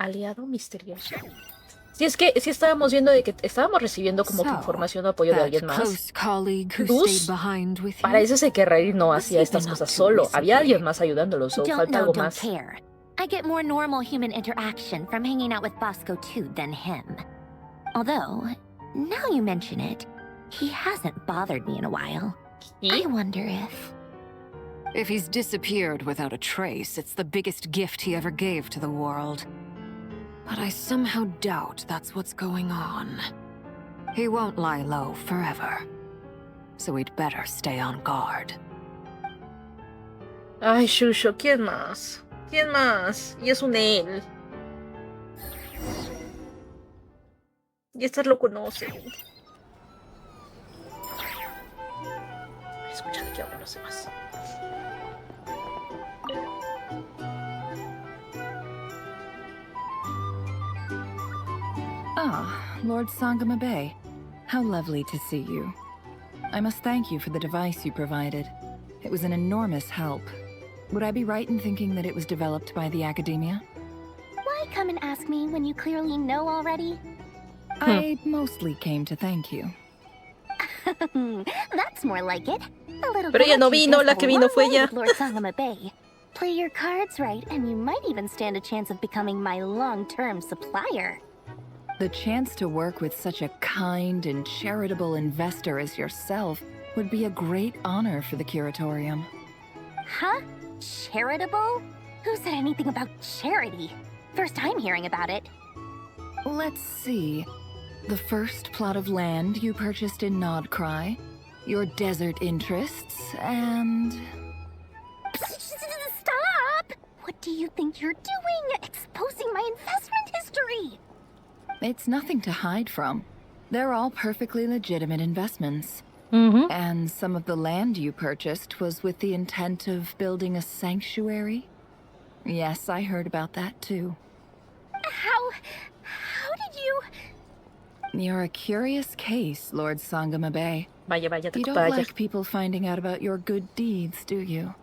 aliado misterioso. Si es que si estábamos viendo de que estábamos recibiendo como que información o apoyo de alguien más. Luz parece ser que Ray no hacía estas cosas solo. Había alguien más ayudándolo, so falta algo más. I get more normal human interaction from hanging out with Bosco too than him. Although, now you mention it, he hasn't bothered me in a while. I wonder if... If he's disappeared without a trace, it's the biggest gift he ever gave to the world. But I somehow doubt that's what's going on. He won't lie low forever. So we'd better stay on guard. Ay, Shusho, ¿quién más? ¿Quién más? Y es un él. Y estas lo conocen. Escucha que hablan los demás. Ah, Lord Sangamabe. How lovely to see you. I must thank you for the device you provided. It was an enormous help. Would I be right in thinking that it was developed by the Academia? Why come and ask me when you clearly know already? I mostly came to thank you. That's more like it. A little Pero ella no vino, la que vino fue ella. Lord Sangamabe. Play your cards right, and you might even stand a chance of becoming my long-term supplier. The chance to work with such a kind and charitable investor as yourself would be a great honor for the Curatorium. Huh? Charitable? Who said anything about charity? First time hearing about it. Let's see. The first plot of land you purchased in Nod Krai, your desert interests, and... Stop! What do you think you're doing? Exposing my investment history! It's nothing to hide from. They're all perfectly legitimate investments. And some of the land you purchased was with the intent of building a sanctuary? Yes, I heard about that too. How did you... You're a curious case, Lord Sangamabe. Vaya, vaya, You don't vaya. like people finding out about your good deeds, do you?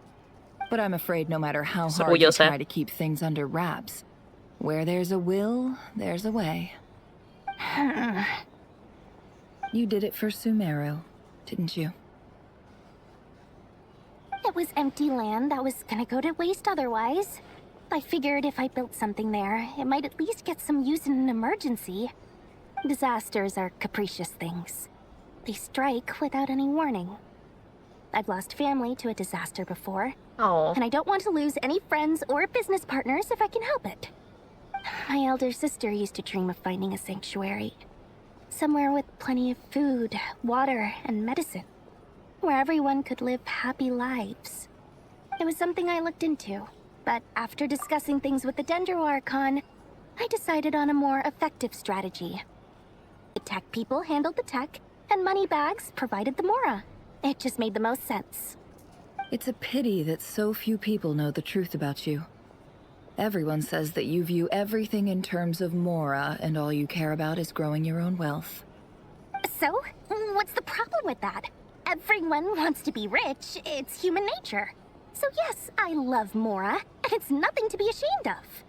But I'm afraid no matter how hard you try to keep things under wraps, where there's a will, there's a way. You did it for Sumeru, didn't you? It was empty land that was gonna go to waste otherwise. I figured if I built something there, it might at least get some use in an emergency. Disasters are capricious things. They strike without any warning. I've lost family to a disaster before, and I don't want to lose any friends or business partners if I can help it. My elder sister used to dream of finding a sanctuary. Somewhere with plenty of food, water, and medicine. Where everyone could live happy lives. It was something I looked into, but after discussing things with the Dendro Archon, I decided on a more effective strategy. The tech people handled the tech, and Moneybags provided the Mora. It just made the most sense. It's a pity that so few people know the truth about you. Everyone says that you view everything in terms of Mora, and all you care about is growing your own wealth. So? What's the problem with that? Everyone wants to be rich. It's human nature. So yes, I love Mora, and it's nothing to be ashamed of.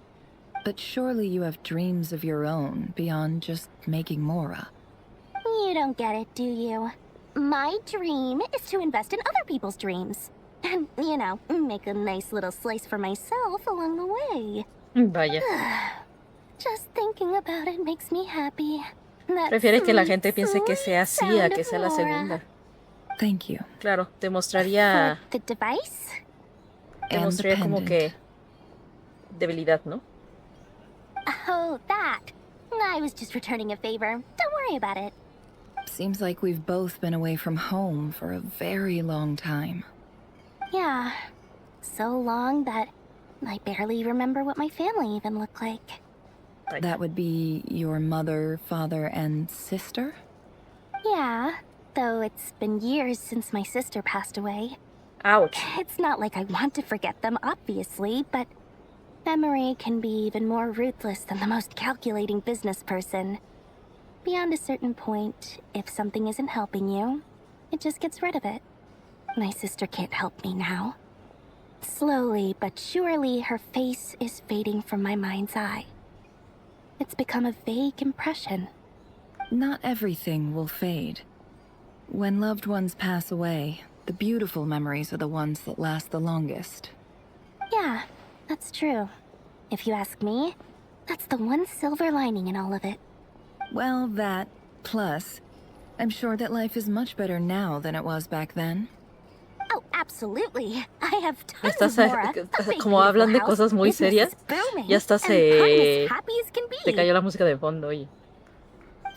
But surely you have dreams of your own beyond just making Mora. You don't get it, do you? My dream is to invest in other people's dreams. And, you know, make a nice little slice for myself along the way. Vaya. Just thinking about it makes me happy. Prefiere que la gente piense que sea así a que sea la segunda. Thank you. Claro, demostraría... The device? Demostraría como que... debilidad, ¿no? Oh, that. I was just returning a favor. Don't worry about it. Seems like we've both been away from home for a very long time. Yeah. So long that I barely remember what my family even looked like. That would be your mother, father, and sister? Yeah, though it's been years since my sister passed away. Ouch. It's not like I want to forget them, obviously, but memory can be even more ruthless than the most calculating business person. Beyond a certain point, if something isn't helping you, it just gets rid of it. My sister can't help me now. Slowly but surely, her face is fading from my mind's eye. It's become a vague impression. Not everything will fade. When loved ones pass away, the beautiful memories are the ones that last the longest. Yeah, that's true. If you ask me, that's the one silver lining in all of it. Well, that, plus, I'm sure that life is much better now than it was back then. Oh, absolutely. I have tons Estás, of Mora. como hablan de cosas muy serias, ya hasta se te cayó la música de fondo, oye.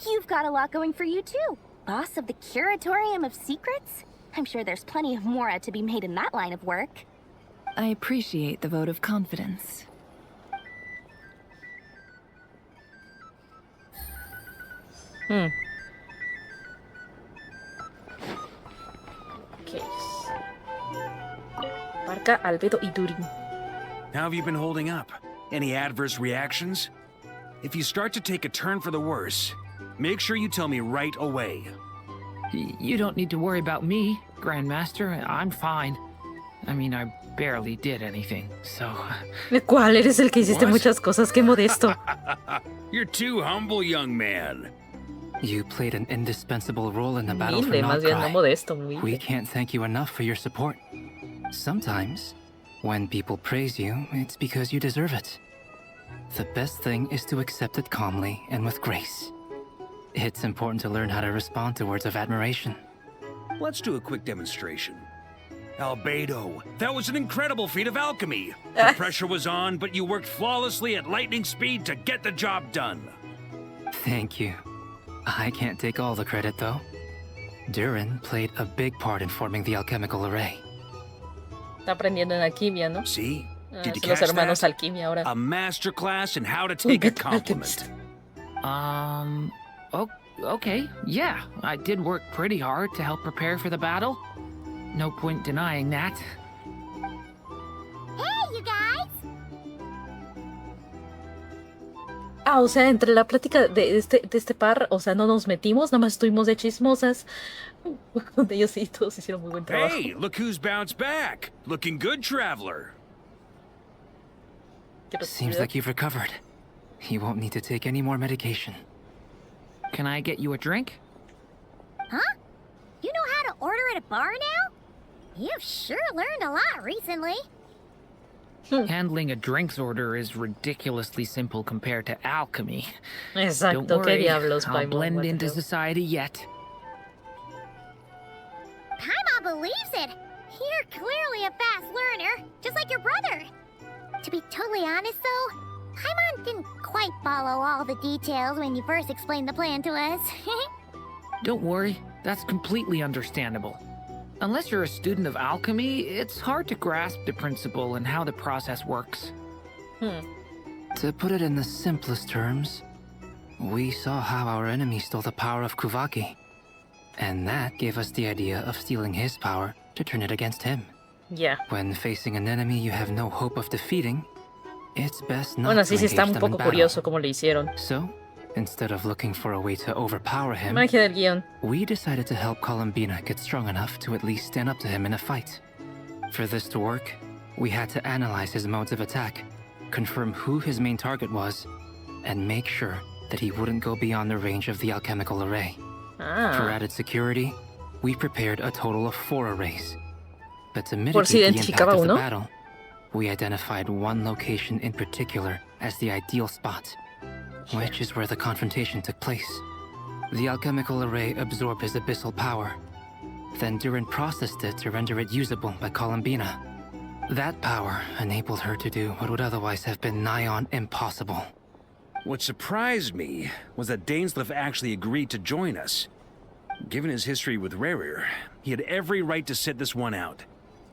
You've got a lot going for you too. Boss of the Curatorium of Secrets? I'm sure there's plenty of Mora to be made in that line of work. I appreciate the vote of confidence. Okay. Barca, Albedo y Durin. How have you been holding up? Any adverse reactions? If you start to take a turn for the worse, make sure you tell me right away. You don't need to worry about me, Grandmaster. I'm fine. I mean, I barely did anything, so... ¿Cuál? Eres el que hiciste muchas cosas, qué modesto. You're too humble, young man. You played an indispensable role in the battle for Humilde, Nod más bien, no Krai. modesto, humilde. We can't thank you enough for your support. Sometimes, when people praise you, it's because you deserve it. The best thing is to accept it calmly and with grace. It's important to learn how to respond to words of admiration. Let's do a quick demonstration. Albedo, that was an incredible feat of alchemy. The pressure was on, but you worked flawlessly at lightning speed to get the job done. Thank you. I can't take all the credit, though. Durin played a big part in forming the alchemical array. Está aprendiendo en alquimia, ¿no? See? Did you Son los catch hermanos that? alquimia ahora. A masterclass in how to take a compliment. Okay, yeah. I did work pretty hard to help prepare for the battle. No point denying that. Hey, you guys! Ah, o sea, entre la plática de este par, o sea, no nos metimos, nada más estuvimos de chismosas. Ellos sí, todos hicieron muy buen trabajo. Hey, look who's bounced back. Looking good, traveler. Seems like you've recovered. You won't need to take any more medication. Can I get you a drink? Huh? You know how to order at a bar now? You've sure learned a lot recently. Handling a drinks order is ridiculously simple compared to alchemy. Exacto, Don't worry, qué diablos, I'll Paimon, blend what the into hell? society yet. Paimon believes it. You're clearly a fast learner, just like your brother. To be totally honest, though, Paimon didn't quite follow all the details when you first explained the plan to us. Don't worry, that's completely understandable. Unless you're a student of alchemy, it's hard to grasp the principle and how the process works. To put it in the simplest terms, we saw how our enemy stole the power of Kuvaki. And that gave us the idea of stealing his power to turn it against him. Yeah. When facing an enemy you have no hope of defeating, it's best not Bueno, to sí está engage un them in poco battle. curioso cómo le hicieron. So, instead of looking for a way to overpower him, Magia del guión. we decided to help Columbina get strong enough to at least stand up to him in a fight. For this to work, we had to analyze his modes of attack, confirm who his main target was, and make sure that he wouldn't go beyond the range of the alchemical array. For Ah, added security, we prepared a total of 4 arrays. But to por si mitigate the impact identificaba of the uno. battle, we identified one location in particular as the ideal spot, which is where the confrontation took place. The alchemical array absorbed his abyssal power. Then Durin processed it to render it usable by Columbina. That power enabled her to do what would otherwise have been nigh on impossible. What surprised me was that Dainsleif actually agreed to join us. Given his history with Rerir, he had every right to sit this one out.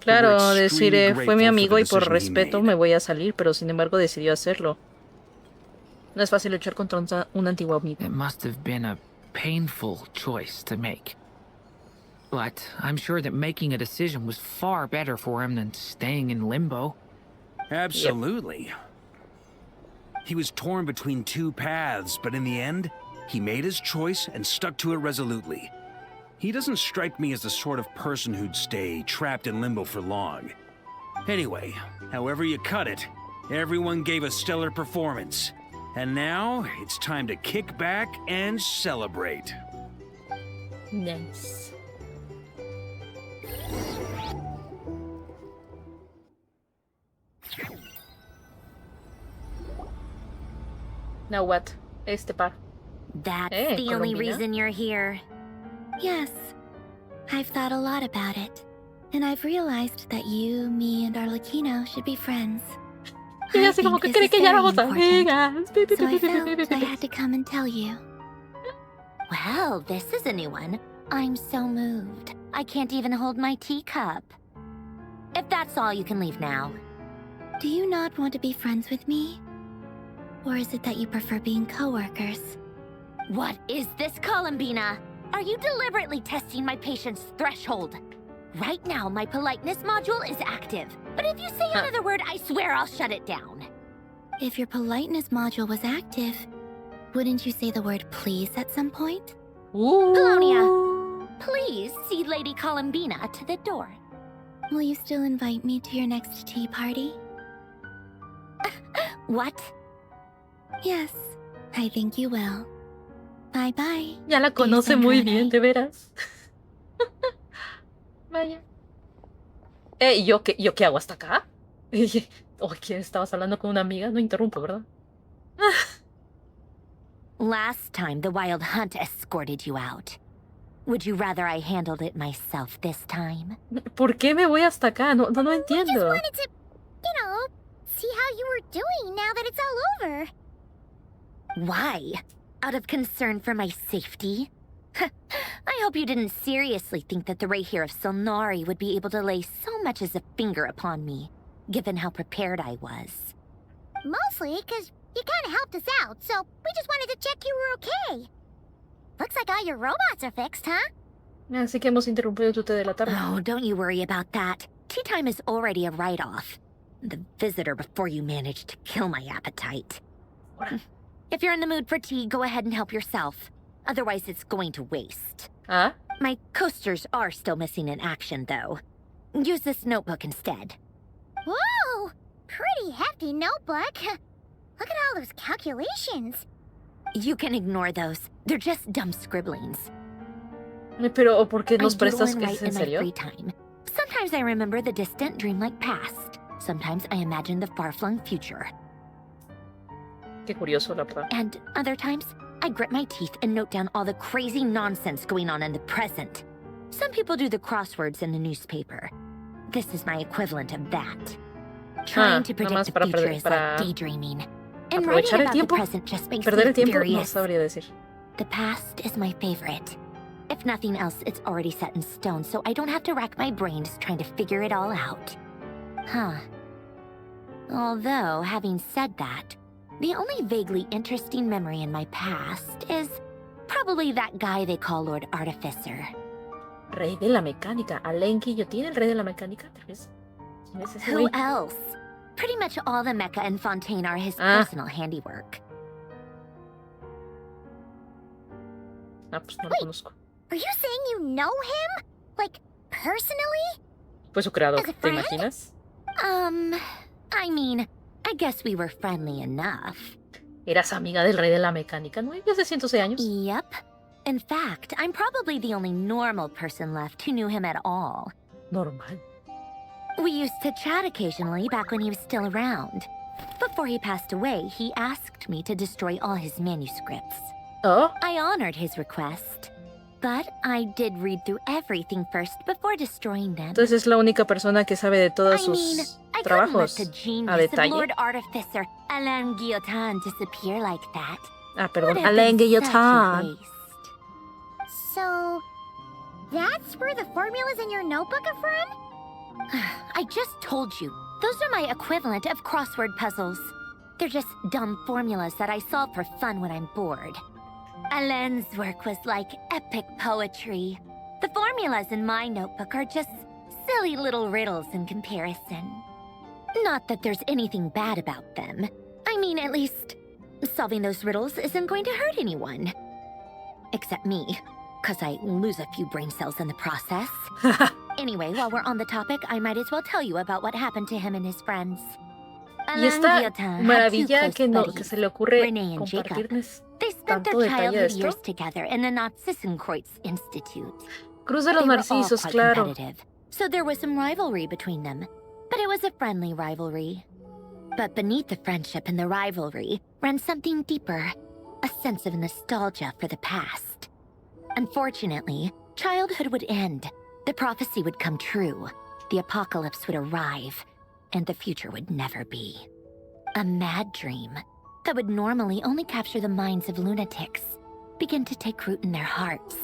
claro, We're decir, extremely fue mi grateful amigo for y the por decision he respeto made. me voy a salir, pero sin embargo decidió hacerlo. No es fácil luchar contra un antiguo amigo. It must have been a painful choice to make. But I'm sure that making a decision was far better for him than staying in limbo. Absolutely. He was torn between 2 paths, but in the end, he made his choice and stuck to it resolutely. He doesn't strike me as the sort of person who'd stay trapped in limbo for long. Anyway, however you cut it, everyone gave a stellar performance. And now, it's time to kick back and celebrate. Nice. Now what? Este par. That's the only reason you're here. Yes. I've thought a lot about it. And I've realized that you, me, and Arlecchino should be friends. Y así como que cree que ya éramos amigas. So I felt I had to come and tell you. Well, this is a new one. I'm so moved. I can't even hold my teacup. If that's all, you can leave now. Do you not want to be friends with me? Or is it that you prefer being co-workers? What is this, Columbina? Are you deliberately testing my patience threshold? Right now, my politeness module is active. But if you say another word, I swear I'll shut it down. If your politeness module was active, wouldn't you say the word please at some point? Polonia, please see Lady Columbina to the door. Will you still invite me to your next tea party? What? Yes, I think you will. Bye bye. Ya la conoce muy bien, de veras. Vaya. ¿Yo qué hago hasta acá? ¿Quién estabas hablando con una amiga? No interrumpo, ¿verdad? Last time, the Wild Hunt escorted you out. Would you rather I handled it myself this time? ¿Por qué me voy hasta acá? No entiendo. We just wanted to, see how you were doing now that it's all over. Why? Out of concern for my safety? I hope you didn't seriously think that the Rehir of Solnari would be able to lay so much as a finger upon me, given how prepared I was. Mostly because you kind of helped us out, so we just wanted to check you were okay. Looks like all your robots are fixed, huh? Así que hemos interrumpido tu té de la tarde. Oh, don't you worry about that. Tea time is already a write-off. The visitor before you managed to kill my appetite. If you're in the mood for tea, go ahead and help yourself. Otherwise, it's going to waste. Huh? My coasters are still missing in action, though. Use this notebook instead. Whoa! Pretty hefty notebook. Look at all those calculations. You can ignore those. They're just dumb scribblings. Pero, ¿por qué nos prestas que es en serio? Free time. Sometimes I remember the distant, dreamlike past. Sometimes I imagine the far-flung future. Qué curioso, la verdad. And other times, I grit my teeth and note down all the crazy nonsense going on in the present. Some people do the crosswords in the newspaper. This is my equivalent of that. Trying to predict the future is like daydreaming. And writing about the present just makes me furious. No sabría decir. The past is my favorite. If nothing else, it's already set in stone, so I don't have to rack my brains trying to figure it all out. Huh. Although, having said that, the only vaguely interesting memory in my past is probably that guy they call Lord Artificer. Rey de la mecánica. Alain Guillotín, el rey de la mecánica, tal vez. Who else? Pretty much all the mecha in Fontaine are his personal handiwork. Pues no lo conozco. Are you saying you know him? Like, personally? Fue su creador, ¿te imaginas? I mean, I guess we were friendly enough. ¿Eras amiga del rey de la mecánica, no? ¿Ya hace 106 años? Yep. In fact, I'm probably the only normal person left who knew him at all. Normal. We used to chat occasionally back when he was still around. Before he passed away, he asked me to destroy all his manuscripts. Oh? I honored his request. But I did read through everything first before destroying them. Entonces es la única persona que sabe de todos sus trabajos a detalle. Lord Artificer Alain Guillotin disappear like that. Perdón, Alain Guillotin. So, that's where the formulas in your notebook are from? I just told you. Those are my equivalent of crossword puzzles. They're just dumb formulas that I solve for fun when I'm bored. Alain's work was like epic poetry. The formulas in my notebook are just silly little riddles in comparison. Not that there's anything bad about them. I mean, at least, solving those riddles isn't going to hurt anyone. Except me, because I lose a few brain cells in the process. Anyway, while we're on the topic, I might as well tell you about what happened to him and his friends. Y esta maravilla que se le ocurre compartirles tanto detalle de esto. Cruz de los Narcisos, claro. So there was some rivalry between them, but it was a friendly rivalry. But beneath the friendship and the rivalry ran something deeper, a sense of nostalgia for the past. Unfortunately, childhood would end, the prophecy would come true, the apocalypse would arrive, and the future would never be. A mad dream that would normally only capture the minds of lunatics begin to take root in their hearts.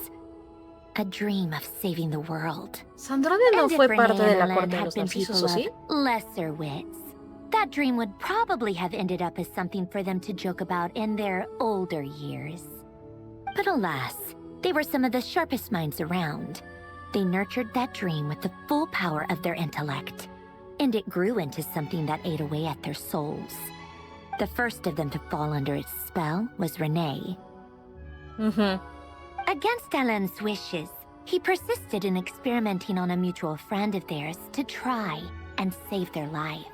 A dream of saving the world. Sandrone no fue parte de la corte de los Narcisos, ¿o sí? Lesser wits. That dream would probably have ended up as something for them to joke about in their older years. But alas, they were some of the sharpest minds around. They nurtured that dream with the full power of their intellect, and it grew into something that ate away at their souls. The first of them to fall under its spell was René. Against Alain's wishes, he persisted in experimenting on a mutual friend of theirs to try and save their life.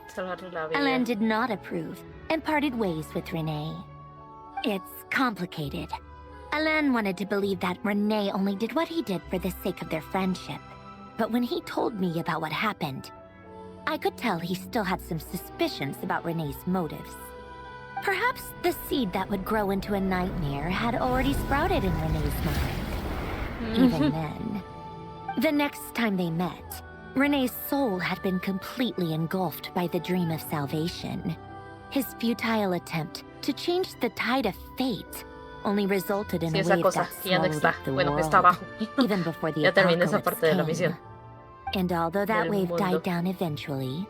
Alain did not approve and parted ways with René. It's complicated. Alain wanted to believe that René only did what he did for the sake of their friendship. But when he told me about what happened, I could tell he still had some suspicions about René's motives. Perhaps the seed that would grow into a nightmare had already sprouted in René's mind. Even then. The next time they met, René's soul had been completely engulfed by the dream of salvation. His futile attempt to change the tide of fate only resulted in a wave that swallowed up the world, even before the apocalypse came. And although that wave died down eventually,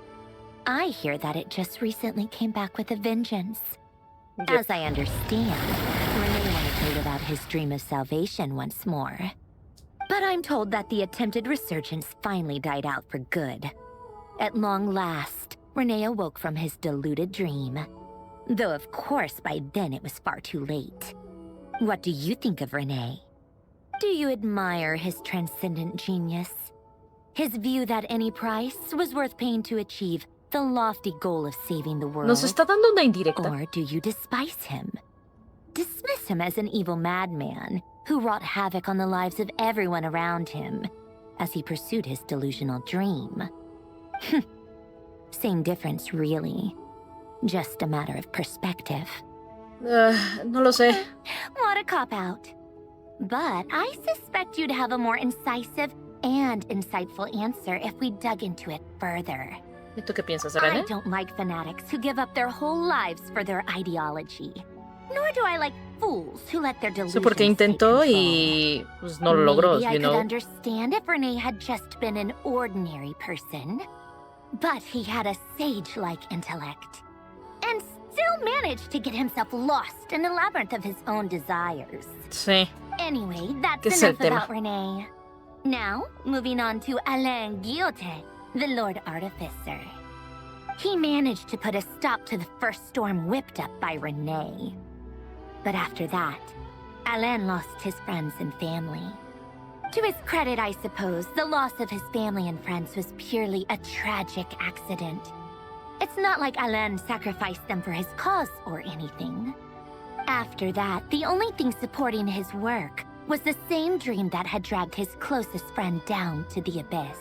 I hear that it just recently came back with a vengeance. As I understand, René wanted to live out his dream of salvation once more. But I'm told that the attempted resurgence finally died out for good. At long last, René awoke from his deluded dream. Though of course by then it was far too late. What do you think of René? Do you admire his transcendent genius? His view that any price was worth paying to achieve the lofty goal of saving the world? Nos está dando una indirecta. Or do you despise him? Dismiss him as an evil madman who wrought havoc on the lives of everyone around him as he pursued his delusional dream. Same difference, really. Just a matter of perspective. No lo sé. What a cop-out. But I suspect you'd have a more incisive and insightful answer if we dug into it further. ¿Y tú qué piensas, René? I don't like fanatics who give up their whole lives for their ideology. Nor do I like fools who let their delusions Sí, porque intentó y pues no lo logró, Maybe you know. I could understand if René had just been an ordinary person. But he had a sage-like intellect. And still managed to get himself lost in the labyrinth of his own desires. Sí. Anyway, that's enough about René. Now, moving on to Alain Guillotin, the Lord Artificer. He managed to put a stop to the first storm whipped up by René. But after that, Alain lost his friends and family. To his credit, I suppose, the loss of his family and friends was purely a tragic accident. It's not like Alain sacrificed them for his cause or anything. After that, the only thing supporting his work was the same dream that had dragged his closest friend down to the abyss.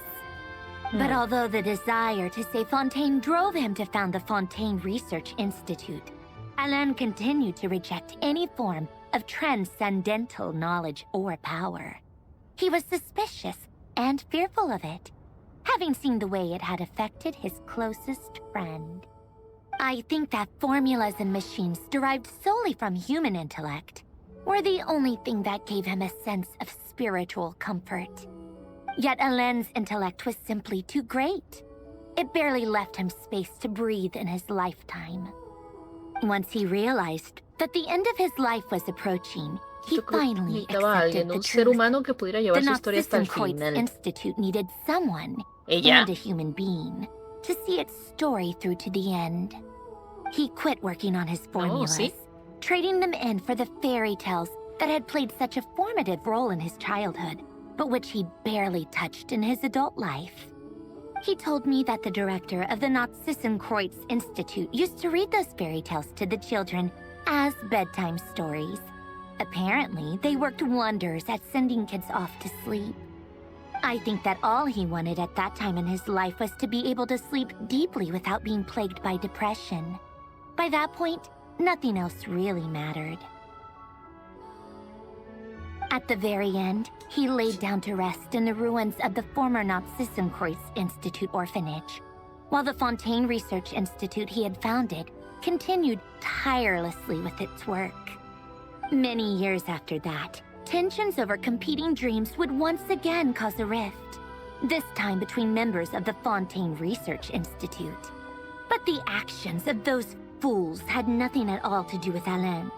But although the desire to save Fontaine drove him to found the Fontaine Research Institute, Alain continued to reject any form of transcendental knowledge or power. He was suspicious and fearful of it, having seen the way it had affected his closest friend. I think that formulas and machines derived solely from human intellect were the only thing that gave him a sense of spiritual comfort. Yet Alain's intellect was simply too great. It barely left him space to breathe in his lifetime. Once he realized that the end of his life was approaching, he finally accepted the truth. The Narcissus Kreutz Institute needed someone, and a human being, to see its story through to the end. He quit working on his formulas, trading them in for the fairy tales that had played such a formative role in his childhood, but which he barely touched in his adult life. He told me that the director of the Nod Institute used to read those fairy tales to the children as bedtime stories. Apparently, they worked wonders at sending kids off to sleep. I think that all he wanted at that time in his life was to be able to sleep deeply without being plagued by depression. By that point, nothing else really mattered. At the very end, he laid down to rest in the ruins of the former Nod Institute orphanage, while the Fontaine Research Institute he had founded continued tirelessly with its work. Many years after that, tensions over competing dreams would once again cause a rift, this time between members of the Fontaine Research Institute. But the actions of those fools had nothing at all to do with Alain.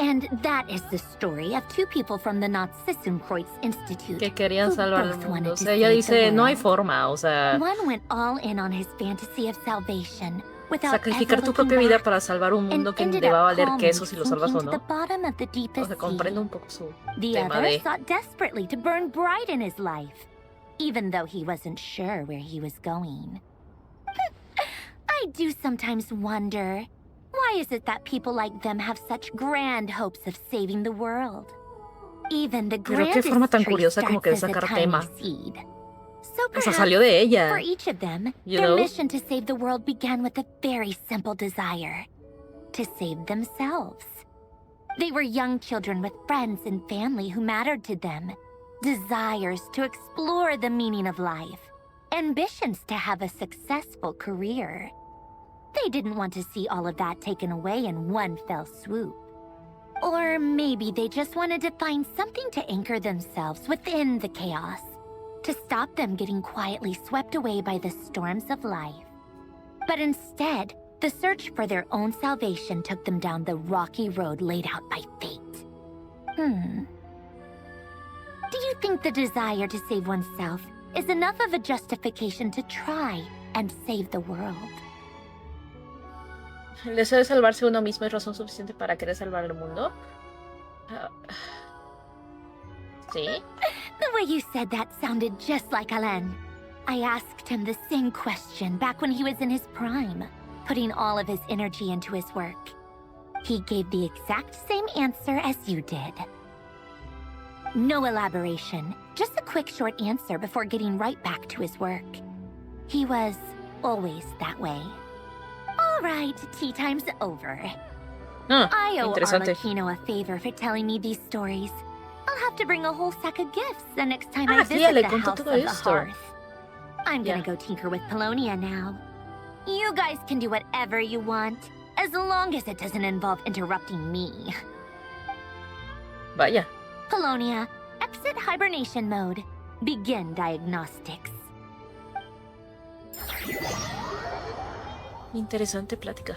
And that is the story of two people from the Nod Institute que querían salvar el mundo. O sea, ella dice, no hay forma, o sea, one went all in on his fantasy of salvation, sacrificar tu propia vida para salvar un mundo que te va a valer queso si lo salvas o no. O sea, comprendo un poco su tema de... sought desperately to burn bright in his life, even though he wasn't sure where he was going. I do sometimes wonder, why is it that people like them have such grand hopes of saving the world? Even the grandest tree starts as a tiny seed. So perhaps, salió de ella. For each of them, their mission to save the world began with a very simple desire: to save themselves. They were young children with friends and family who mattered to them, desires to explore the meaning of life, ambitions to have a successful career. They didn't want to see all of that taken away in one fell swoop. Or maybe they just wanted to find something to anchor themselves within the chaos, to stop them getting quietly swept away by the storms of life. But instead, the search for their own salvation took them down the rocky road laid out by fate. Do you think the desire to save oneself is enough of a justification to try and save the world? ¿El deseo de salvarse uno mismo es razón suficiente para querer salvar el mundo? ¿Sí? The way you said that sounded just like Alain. I asked him the same question back when he was in his prime, putting all of his energy into his work. He gave the exact same answer as you did. No elaboration, just a quick short answer before getting right back to his work. He was always that way. All right, tea time's over. I owe Arlecchino a favor for telling me these stories. I'll have to bring a whole sack of gifts the next time I visit the House of the Hearth. I'm gonna go tinker with Polonia now. You guys can do whatever you want, as long as it doesn't involve interrupting me. Vaya. Polonia, exit hibernation mode. Begin diagnostics. Interesante plática.